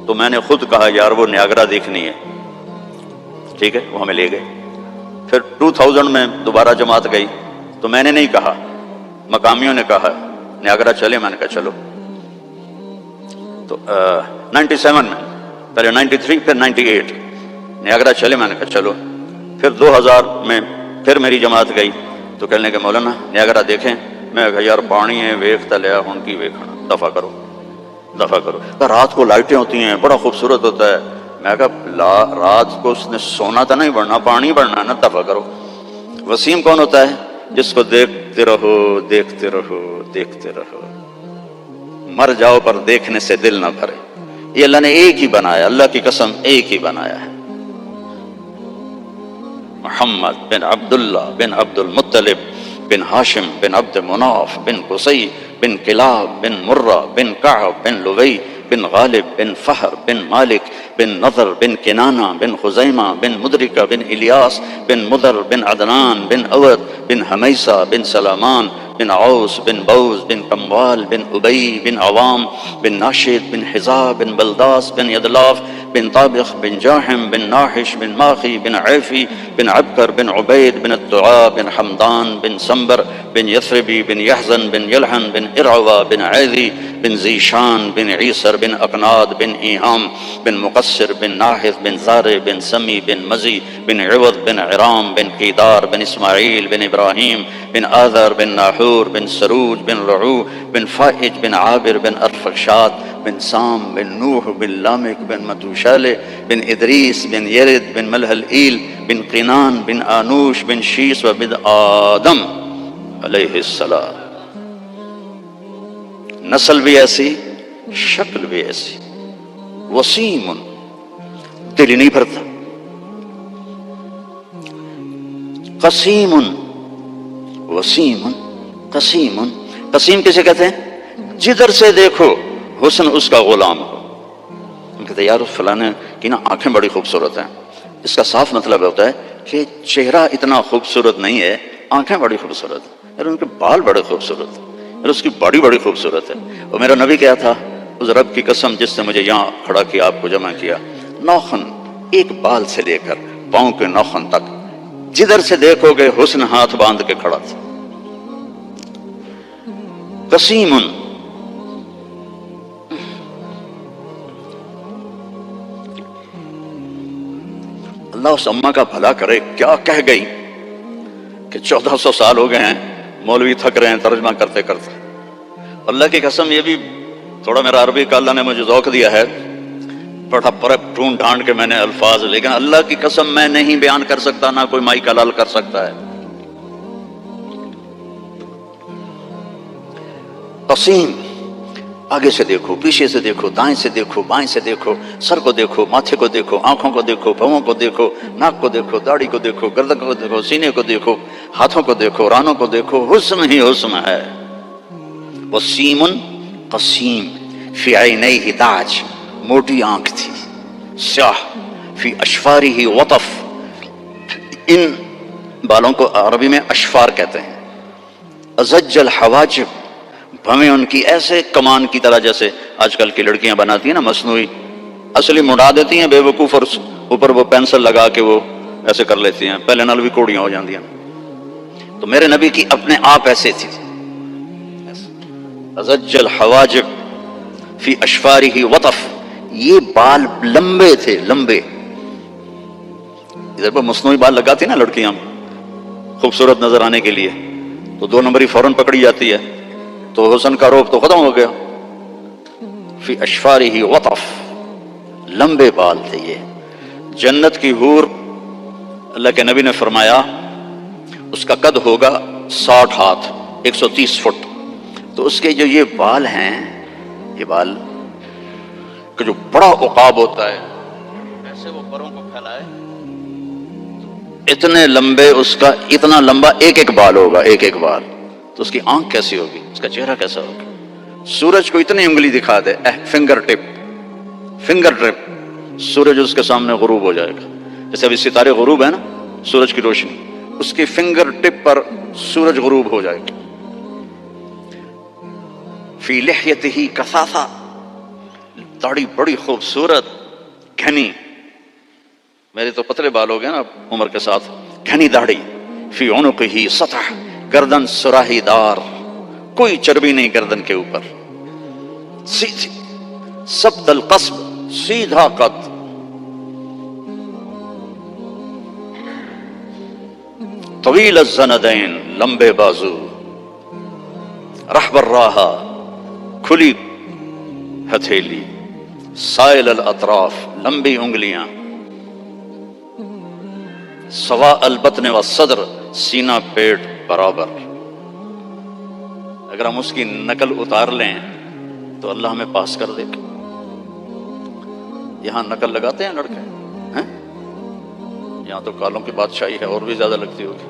تو میں نے خود کہا یار وہ نیاگرا دیکھنی ہے. ٹھیک ہے، وہ ہمیں لے گئے. پھر 2000 میں دوبارہ جماعت گئی تو میں نے نہیں کہا، مقامیوں نے کہا نیاگرا چلے. میں نے کہا چلو. تو 97 میں، پہلے 93 پھر 98 نیاگرا چلے. میں نے کہا چلو. پھر 2000 میں پھر میری جماعت گئی تو کہنے کہ مولانا نیاگرا دیکھیں. میں کہا یار پانی ہے ویکھتا لیا ہن کی ویکھنا، دفع کرو دفع کرو. رات کو لائٹیں ہوتی ہیں، بڑا خوبصورت ہوتا ہے. میں کہا رات کو اس نے سونا تو نہیں بڑھنا، پانی بڑھنا ہے نا، دفع کرو. وسیم کون ہوتا ہے؟ جس کو دیکھتے رہو دیکھتے رہو دیکھتے رہو، مر جاؤ پر دیکھنے سے دل نہ بھرے. یہ اللہ نے ایک ہی بنایا، اللہ کی قسم ایک ہی بنایا ہے. محمد بن عبداللہ بن عبد المطلب بن ہاشم بن عبد مناف بن قصی بن کلاب بن مرہ بن کعب بن لوی بن غالب بن فہر بن مالک بن نضر بن کنانہ بن خزیمہ بن مدرکہ بن الیاس بن مدر بن عدنان بن اود بن حمیسہ بن سلامان بن عوس بن بوز بن کموال بن ابی بن عوام بن ناشد بن حزا بن بلداس بن یدلاف بن طابخ بن جاحم بن ناحش بن ماخی بن عیفی بن عبکر بن عبید بن الدعاء بن حمدان بن سنبر بن یثربی بن یحزن بن یلحن بن ارعوا بن عیذی بن زیشان بن عیسر بن اقناد بن ایہام بن مقصر بن ناحث بن زار بن سمی بن مزی بن عوض بن عرام بن قیدار بن اسماعیل بن ابراہیم بن آذر بن ناحور بن سروج بن رعو بن فائج بن عابر بن ارفخشاد بن سام بن نوح بن لامک بن متوشالہ بن ادریس بن یرد بن ملہل بن قینان بن آنوش بن شیس و بن آدم علیہ السلام. نسل بھی ایسی، شکل بھی ایسی. وسیم، دل ہی نہیں بھرتا. قسیم، وسیم قسیم. قسیم کسے کہتے ہیں؟ جدھر سے دیکھو حسن اس کا غلام ہو. ہم کہتے ہیں یار فلانے کی نا آنکھیں بڑی خوبصورت ہیں. اس کا صاف مطلب ہوتا ہے کہ چہرہ اتنا خوبصورت نہیں ہے، آنکھیں بڑی خوبصورت ہیں. یار ان کے بال بڑے خوبصورت ہیں، یار اس کی باڈی بڑی خوبصورت ہے. اور میرا نبی کیا تھا؟ اس رب کی قسم جس نے مجھے یہاں کھڑا کیا، آپ کو جمع کیا، نوخن ایک بال سے لے کر پاؤں کے نوخن تک جدھر سے دیکھو گے حسن ہاتھ باندھ کے کھڑا تھا. قسیم، اللہ اس اماں کا بھلا کرے، کیا کہہ گئی کہ 1400 سال ہو گئے ہیں، مولوی تھک رہے ہیں ترجمہ کرتے کرتے. اللہ کی قسم یہ بھی تھوڑا میرا عربی کا اللہ نے مجھے ذوق دیا ہے، بڑا پر ڈھونڈ ڈھانڈ کے میں نے الفاظ، لیکن اللہ کی قسم میں نہیں بیان کر سکتا، نہ کوئی مائی کلال کر سکتا ہے. قسیم، آگے سے دیکھو، پیچھے سے دیکھو، دائیں سے دیکھو، بائیں سے دیکھو، سر کو دیکھو، ماتھے کو دیکھو، آنکھوں کو دیکھو، پاؤں کو دیکھو، ناک کو دیکھو، داڑھی کو دیکھو، گردن کو دیکھو، سینے کو دیکھو، ہاتھوں کو دیکھو، رانوں کو دیکھو، حسن ہی حسن ہے. وسیم قسیم فی عینیہ تاج، موٹی آنکھ تھی، سیاہ، فی اشفارہ وطف، ان بالوں کو عربی میں اشفار کہتے ہیں. ازج الحواجب، بھویں ان کی ایسے کمان کی طرح جیسے آج کل کی لڑکیاں بناتی ہیں نا مصنوعی، اصلی مڑا دیتی ہیں بے وقوف، اور اوپر وہ پینسل لگا کے وہ ایسے کر لیتی ہیں، پہلے نال بھی کوڑیاں ہو جاندی ہیں. تو میرے نبی کی اپنے آپ ایسے تھی. ازج الحواجب فی اشفارہ وطف، یہ بال لمبے تھے، لمبے. ادھر پر مصنوعی بال لگاتی نا لڑکیاں خوبصورت نظر آنے کے لیے، تو 2 نمبری فوراً پکڑی جاتی ہے، تو حسن کا روپ تو ختم ہو گیا. فی اشفارہ وطف، لمبے بال تھے یہ. جنت کی حور، اللہ کے نبی نے فرمایا اس کا قد ہوگا 60 ہاتھ، 130 فٹ. تو اس کے جو یہ بال ہیں، یہ بال کہ جو بڑا عقاب ہوتا ہے، ایسے وہ پروں کو پھیلائے، اتنے لمبے، اس کا اتنا لمبا ایک ایک بال ہوگا، ایک ایک بال. تو اس کی آنکھ کیسی ہوگی، اس کا چہرہ کیسا ہوگا. سورج کو اتنی انگلی دکھا دے، فنگر ٹپ، فنگر ٹپ، سورج اس کے سامنے غروب ہو جائے گا. جیسے ابھی ستارے غروب ہے نا، سورج کی روشنی، اس کی فنگر ٹپ پر سورج غروب ہو جائے گا. فی لحیتہ کثافہ، داڑھی بڑی خوبصورت گھنی، میرے تو پتلے بال ہو گئے نا عمر کے ساتھ، گھنی داڑھی. فی عنقہ سطح، گردن سراہی دار، کوئی چربی نہیں گردن کے اوپر، سیدھی، سبط القصب، سیدھا قد. طویل الزندین، لمبے بازو، رحب الراحہ، کھلی ہتھیلی، سائل الاطراف، لمبی انگلیاں، سواء البطن والصدر، سینہ پیٹ برابر. اگر ہم اس کی نقل اتار لیں تو اللہ ہمیں پاس کر دے گا. یہاں نقل لگاتے ہیں لڑکے ہیں، یہاں تو کالوں کی بادشاہی ہے، اور بھی زیادہ لگتی ہوگی.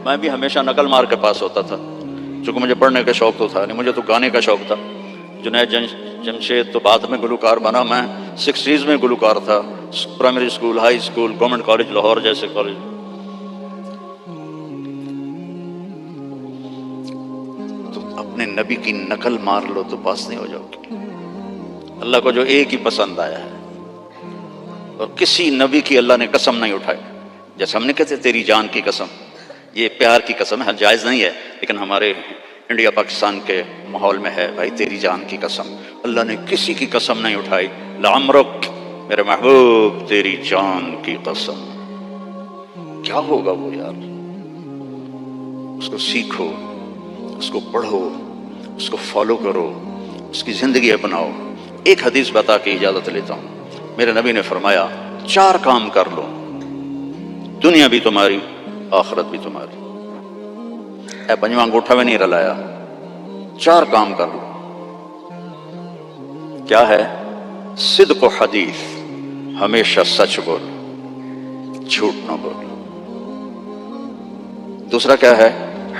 میں بھی ہمیشہ نقل مار کے پاس ہوتا تھا، چونکہ مجھے پڑھنے کا شوق تو تھا نہیں، مجھے تو گانے کا شوق تھا. جنید جمشید تو بعد میں گلوکار بنا، میں 60s میں گلوکار تھا. Primary school, high school, government college Lahore جیسے کالج. تو اپنے نبی کی نقل مار لو تو پاس نہیں ہو جاؤ گے. اللہ کو جو ایک ہی پسند آیا ہے، اور کسی نبی کی اللہ نے قسم نہیں اٹھائی. جیسے ہم نے کہتے تیری جان کی قسم، یہ پیار کی قسم ہے، جائز نہیں ہے، لیکن ہمارے انڈیا پاکستان کے ماحول میں ہے بھائی تیری جان کی قسم. اللہ نے کسی کی قسم نہیں اٹھائی. لعمرک، میرے محبوب تیری جان کی قسم. کیا ہوگا وہ یار، اس کو سیکھو، اس کو پڑھو، اس کو فالو کرو، اس کی زندگی اپناؤ. ایک حدیث بتا کے اجازت لیتا ہوں. میرے نبی نے فرمایا 4 کام کر لو، دنیا بھی تمہاری، آخرت بھی تمہاری. اے 5واں انگوٹھا میں نہیں رلایا، 4 کام کر لو. کیا ہے؟ صدق و حدیث، ہمیشہ سچ بول، جھوٹ نہ بول. دوسرا کیا ہے؟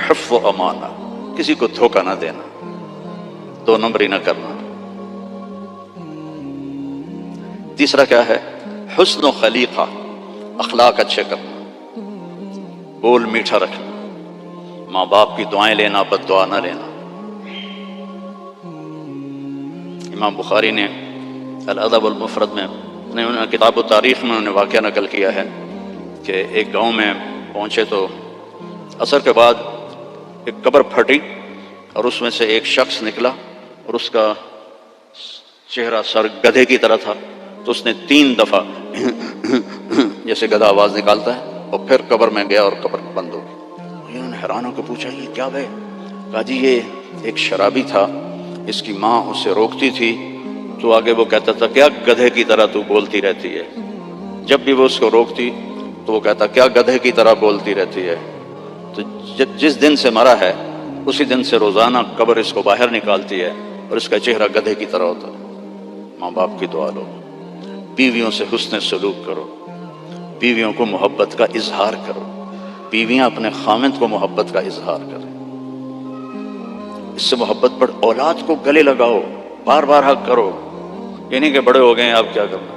حفظ و امانہ، کسی کو دھوکہ نہ دینا، 2 نمبری نہ کرنا. تیسرا کیا ہے؟ حسن و خلیقہ، اخلاق اچھے کرنا، بول میٹھا رکھنا، ماں باپ کی دعائیں لینا، بد دعا نہ لینا. امام بخاری نے الادب المفرد میں انہوں نے کتاب و تاریخ میں انہوں نے واقعہ نقل کیا ہے کہ ایک گاؤں میں پہنچے تو عصر کے بعد ایک قبر پھٹی اور اس میں سے ایک شخص نکلا اور اس کا چہرہ سر گدھے کی طرح تھا، تو اس نے 3 دفعہ جیسے گدھا آواز نکالتا ہے اور پھر قبر میں گیا اور قبر بند ہو گئی۔ انہوں نے حیران ہو کے پوچھا یہ کیا ہے؟ کہا جی یہ ایک شرابی تھا، اس کی ماں اسے روکتی تھی تو آگے وہ کہتا تھا کیا گدھے کی طرح تو بولتی رہتی ہے، جب بھی وہ اس کو روکتی تو وہ کہتا کیا گدھے کی طرح بولتی رہتی ہے۔ تو جس دن سے مرا ہے اسی دن سے روزانہ قبر اس کو باہر نکالتی ہے اور اس کا چہرہ گدھے کی طرح ہوتا ہے۔ ماں باپ کی دعا لو، بیویوں سے حسن سلوک کرو، بیویوں کو محبت کا اظہار کرو، بیویاں اپنے خاوند کو محبت کا اظہار کریں، اس سے محبت بڑھ، اولاد کو گلے لگاؤ، بار بار حق کرو، یہ نہیں کہ بڑے ہو گئے آپ کیا کرنا،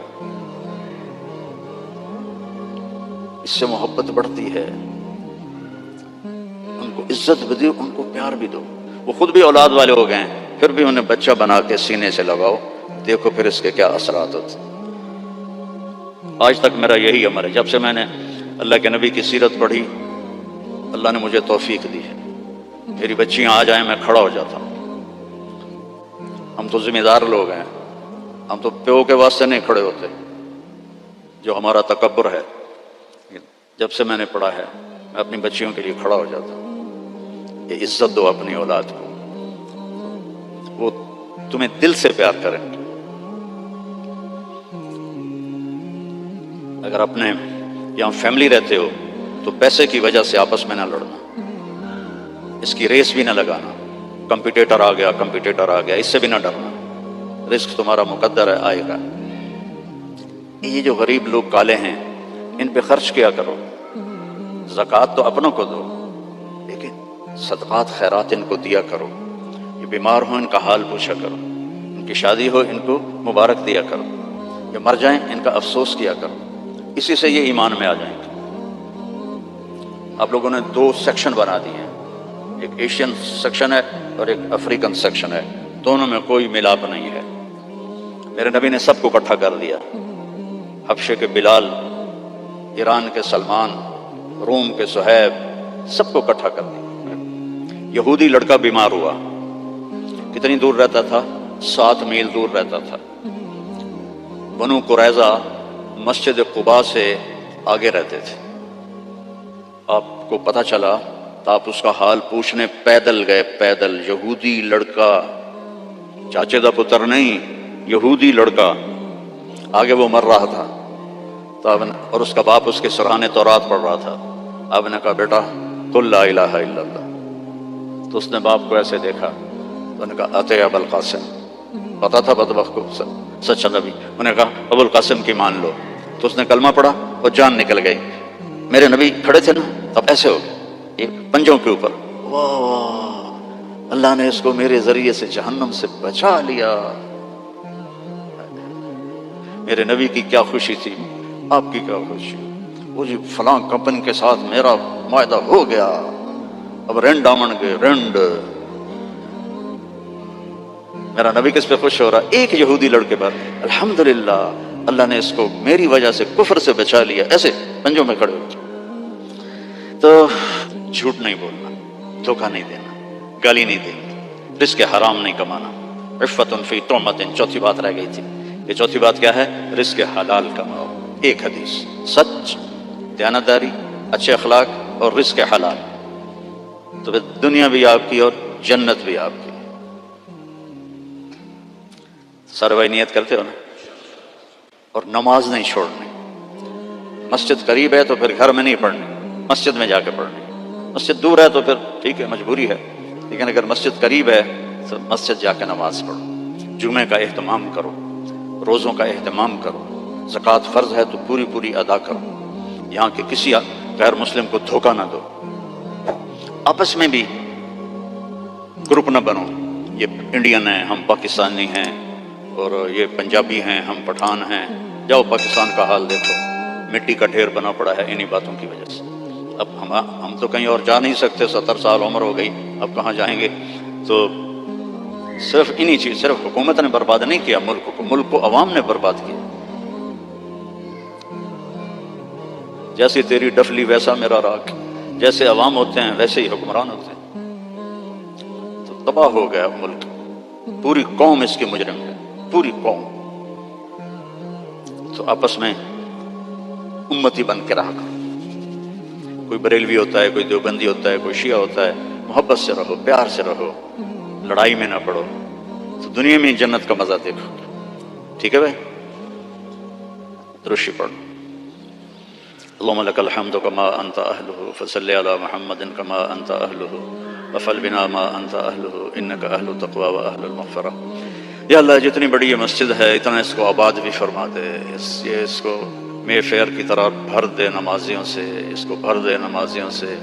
اس سے محبت بڑھتی ہے۔ ان کو عزت بھی دو، ان کو پیار بھی دو، وہ خود بھی اولاد والے ہو گئے ہیں پھر بھی انہیں بچہ بنا کے سینے سے لگاؤ، دیکھو پھر اس کے کیا اثرات ہوتے۔ آج تک میرا یہی عمل ہے، جب سے میں نے اللہ کے نبی کی سیرت پڑھی اللہ نے مجھے توفیق دی ہے، میری بچیاں آ جائیں میں کھڑا ہو جاتا ہوں۔ ہم تو ذمہ دار لوگ ہیں، ہم تو پیو کے واسطے نہیں کھڑے ہوتے، جو ہمارا تکبر ہے۔ جب سے میں نے پڑھا ہے میں اپنی بچیوں کے لیے کھڑا ہو جاتا ہوں، یہ عزت دو اپنی اولاد کو، وہ تمہیں دل سے پیار کریں گے۔ اگر اپنے یہاں فیملی رہتے ہو تو پیسے کی وجہ سے آپس میں نہ لڑنا، اس کی ریس بھی نہ لگانا، کمپیٹیٹر آ گیا اس سے بھی نہ ڈرنا، رزق تمہارا مقدر ہے، آئے گا۔ یہ جو غریب لوگ کالے ہیں ان پہ خرچ کیا کرو، زکوٰۃ تو اپنوں کو دو لیکن صدقات خیرات ان کو دیا کرو، یہ بیمار ہو ان کا حال پوچھا کرو، ان کی شادی ہو ان کو مبارک دیا کرو، یہ مر جائیں ان کا افسوس کیا کرو، اسی سے یہ ایمان میں آ جائیں گے۔ آپ لوگوں نے 2 سیکشن بنا دیے ہیں، ایک ایشین سیکشن ہے اور ایک افریقن سیکشن ہے، دونوں میں کوئی ملاپ نہیں ہے۔ میرے نبی نے سب کو اکٹھا کر دیا، حبشے کے بلال، ایران کے سلمان، روم کے صہیب، سب کو اکٹھا کر دیا۔ یہودی لڑکا بیمار ہوا، کتنی دور رہتا تھا؟ 7 میل دور رہتا تھا۔ بنو قریظہ مسجد قباء سے آگے رہتے تھے، آپ کو پتہ چلا تو آپ اس کا حال پوچھنے پیدل گئے، پیدل، یہودی لڑکا، چاچے دا پتر نہیں، یہودی لڑکا، آگے وہ مر رہا تھا تو اور اس کا باپ اس کے سرانے تورات پڑھ رہا تھا۔ آپ نے کہا بیٹا قل لا الہ الا اللہ، تو اس نے باپ کو ایسے دیکھا تو نے کہا اتے ابو القاسم، پتا تھا بدبخت کو سچا نبی، انہوں نے کہا ابو القاسم کی مان لو، تو اس نے کلمہ پڑھا اور جان نکل گئی۔ میرے نبی کھڑے تھے نا، اب ایسے ہو گئے ایک پنجوں کے اوپر، واہ اللہ نے اس کو میرے ذریعے سے جہنم سے بچا لیا۔ میرے نبی کی کیا خوشی تھی، آپ کی کیا خوشی، وہ جی فلاں کمپنی کے ساتھ میرا معاہدہ ہو گیا، اب رینڈ آمن گے رینڈ۔ میرا نبی کس پہ خوش ہو رہا؟ ایک یہودی لڑکے پر، الحمدللہ اللہ نے اس کو میری وجہ سے کفر سے بچا لیا، ایسے پنجوں میں کھڑے ہوتے۔ تو جھوٹ نہیں بولنا، دھوکہ نہیں دینا، گالی نہیں دینی، رزق حرام نہیں کمانا، عفت فی طعمۃ، چوتھی بات رہ گئی تھی، یہ چوتھی بات کیا ہے؟ رزق حلال کماؤ۔ ایک حدیث، سچ، دیانتداری، اچھے اخلاق اور رزق حلال، تو پھر دنیا بھی آپ کی اور جنت بھی آپ کی۔ سارے بھائی نیت کرتے ہو نا؟ اور نماز نہیں چھوڑنی، مسجد قریب ہے تو پھر گھر میں نہیں پڑھنی، مسجد میں جا کے پڑھنی، مسجد دور ہے تو پھر ٹھیک ہے مجبوری ہے، لیکن اگر مسجد قریب ہے تو مسجد جا کے نماز پڑھو، جمعے کا اہتمام کرو، روزوں کا اہتمام کرو، زکوٰۃ فرض ہے تو پوری پوری ادا کرو، یہاں کے کسی غیر مسلم کو دھوکہ نہ دو، آپس میں بھی گروپ نہ بنو، یہ انڈین ہیں ہم پاکستانی ہیں اور یہ پنجابی ہیں ہم پٹھان ہیں، جاؤ پاکستان کا حال دیکھو، مٹی کا ڈھیر بنا پڑا ہے انہی باتوں کی وجہ سے۔ اب ہم تو کہیں اور جا نہیں سکتے، 70 سال عمر ہو گئی، اب کہاں جائیں گے؟ تو صرف انہی چیز، صرف حکومت نے برباد نہیں کیا ملک کو عوام نے برباد کیا. جیسی تیری ڈفلی ویسا میرا راگ، جیسے عوام ہوتے ہیں ویسے ہی حکمران ہوتے ہیں. تو تباہ ہو گیا ملک، پوری قوم اس کی مجرم ہے، پوری قوم. تو آپس میں امتی بن کے رہا کرو. کوئی بریلوی ہوتا ہے، کوئی دیوبندی ہوتا ہے، کوئی شیعہ ہوتا ہے، محبت سے رہو، پیار سے رہو، لڑائی میں نہ پڑو، تو دنیا میں جنت کا مزہ دیکھو. ٹھیک ہے بھائی؟ درشی پڑھو. اللهم لك الحمد كما أنت أهله فصل على محمد كما أنت أهله وفعل بنا ما أنت أهله إنك أهل التقوى وأهل المغفرة. یا اللہ جتنی بڑی یہ مسجد ہے اتنا اس کو آباد بھی فرما دے، اس کو مے فیئر کی طرح بھر دے نمازیوں سے، اس کو بھر دے نمازیوں سے.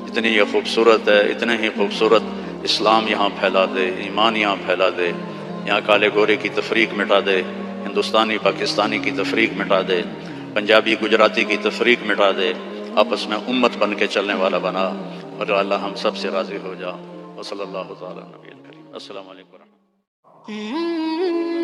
اتنی یہ خوبصورت ہے، اتنے ہی خوبصورت اسلام یہاں پھیلا دے، ایمان یہاں پھیلا دے. یہاں کالے گورے کی تفریق مٹا دے، ہندوستانی پاکستانی کی تفریق مٹا دے، پنجابی گجراتی کی تفریق مٹا دے. آپس میں امت بن کے چلنے والا بنا، اور اللہ ہم سب سے راضی ہو جا. وصلی اللہ تعالی نبی الکریم. السلام علیکم ورحمۃ اللہ.